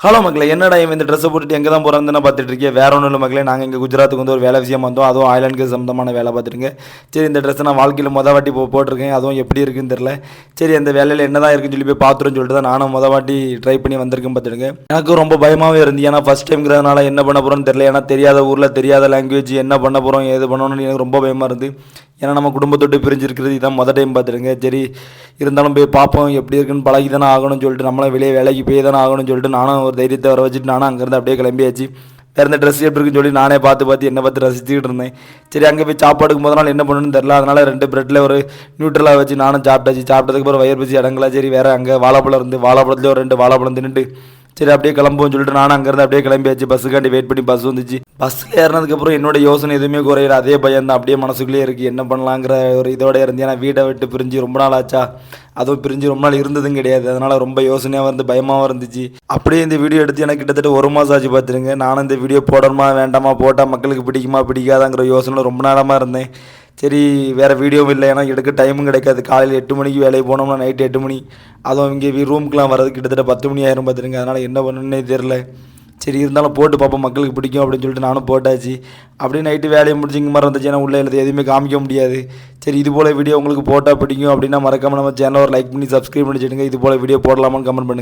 Hello மக்களே, என்னடா இவன் இந்த ட்ரெஸ்ஸை போட்டுட்டு எங்கே தான் போகிறோன்னு பார்த்துட்டு இருக்கேன். வேற ஒன்றும் இல்லை மக்களே, நாங்கள் இங்கே குஜராத்துக்கு வந்து ஒரு வேலை விஷயம் வந்தோம். அதுவும் ஆயிலாண்டுக்கு சம்மந்தமான வேலை பார்த்துட்டுங்க. சரி, இந்த ட்ரெஸ்ஸை நான் வாழ்க்கையில் வாட்டி போட்டிருக்கேன். அதுவும் எப்படி இருக்குன்னு தெரில. சரி, அந்த வேலையில் என்ன தான் இருக்குன்னு சொல்லி போய் பார்த்துருன்னு சொல்லிட்டு தான் நானும் வாட்டி ட்ரை பண்ணி வந்திருக்கேன் பார்த்துடுங்க. எனக்கு ரொம்ப பயமாகவே இருந்து, ஏன்னா ஃபஸ்ட் டைம்ங்கிறதுனால என்ன பண்ண போகிறோன்னு தெரில. ஏன்னா தெரியாத ஊரில் தெரியாத லாங்குவேஜ் என்ன பண்ண போகிறோம் ஏது பண்ணணும்னு எனக்கு ரொம்ப பயமாக இருந்து. ஏன்னா நம்ம குடும்பத்தொட்டு பிரிஞ்சிருக்கிறது இதான் டைம் பார்த்துடுங்க. சரி, இருந்தாலும் போய் பார்ப்போம் எப்படி இருக்குன்னு, பழகி தானே ஆகணும்னு சொல்லிட்டு நம்மளாம் வெளியே வேலைக்கு போய் தானே ஆகணும்னு சொல்லிட்டு நானும் ஒரு தைரியத்தை வர வச்சுட்டு நானும் அங்கேருந்து அப்படியே கிளம்பியாச்சு. வேறு இந்த ட்ரெஸ் எப்படி இருக்குன்னு சொல்லி நானே பார்த்து என்னை பார்த்து ரசிச்சுக்கிட்டு இருந்தேன். சரி, அங்கே போய் சாப்பாடுக்கு முதல் என்ன பண்ணணும்னு தெரில. அதனால் 2 பிரெட்டில் ஒரு நியூட்ரலாக வச்சு நானும் சாப்பிட்டாச்சு. சாப்பிட்டதுக்கு அப்புறம் வயிறு பசி இடங்களா. சரி, வேறு அங்கே வாழைப்பழம் இருந்து வாழைப்பழத்துலேயே ஒரு 2 வாழைப்பழம் தின்னுட்டு சரி அப்படியே கிளம்புவோம்னு சொல்லிட்டு நானும் அங்கேருந்து அப்படியே கிளம்பியாச்சு. பஸ்ஸுக்காண்டி வெயிட் பண்ணி பஸ் வந்துச்சு. பஸ்ஸில் ஏறினதுக்கப்புறம் என்னோட யோசனை எதுவுமே குறையில. அதே பையன் தான் அப்படியே மனசுக்குள்ளேயே இருக்குது. என்ன பண்ணலாங்கிற ஒரு இதோட இருந்து, ஏன்னா வீட்டை விட்டு பிரிஞ்சு ரொம்ப நாள் ஆச்சா. அதுவும் பிரிஞ்சு ரொம்ப நாள் இருந்ததும் கிடையாது. அதனால் ரொம்ப யோசனையாக இருந்து பயமாகவும் இருந்துச்சு. அப்படியே இந்த வீடியோ எடுத்து எனக்கு கிட்டத்தட்ட 1 மாதம் ஆச்சு பார்த்துருங்க. நானும் இந்த வீடியோ போடணுமா வேண்டாமா, போட்டால் மக்களுக்கு பிடிக்குமா பிடிக்காதாங்கிற யோசனை ரொம்ப நேரமாக இருந்தேன். சரி, வேறு வீடியோவும் இல்லை, ஏன்னா எடுக்க டைமும் கிடைக்காது. காலையில் 8 மணிக்கு வேலைக்கு போனோம்னா நைட்டு 8 மணி. அதுவும் இங்கே ரூமுக்கெலாம் வரது கிட்டத்தட்ட 10 மணி ஆயிரம் பார்த்துருங்க. அதனால் என்ன பண்ணணுன்னே தெரில. சரி, இருந்தாலும் போட்டு பார்ப்போம் மக்களுக்கு பிடிக்கும் அப்படின்னு சொல்லிட்டு நானும் போட்டாச்சு. அப்படியே நைட்டு வேலையை முடிஞ்சிங்க மாதிரி இருந்துச்சு. ஏன்னா உள்ளே எழுதி எதுவுமே காமிக்க முடியாது. சரி, இது போல் வீடியோ உங்களுக்கு போட்டால் பிடிக்கும் அப்படின்னா மறக்காமல் நம்ம சேனலை ஒரு லைக் பண்ணி சப்ஸ்கிரைப் பண்ணி வச்சுடுங்க. இது போல் வீடியோ போடலாமான்னு கமெண்ட் பண்ணுங்கள்.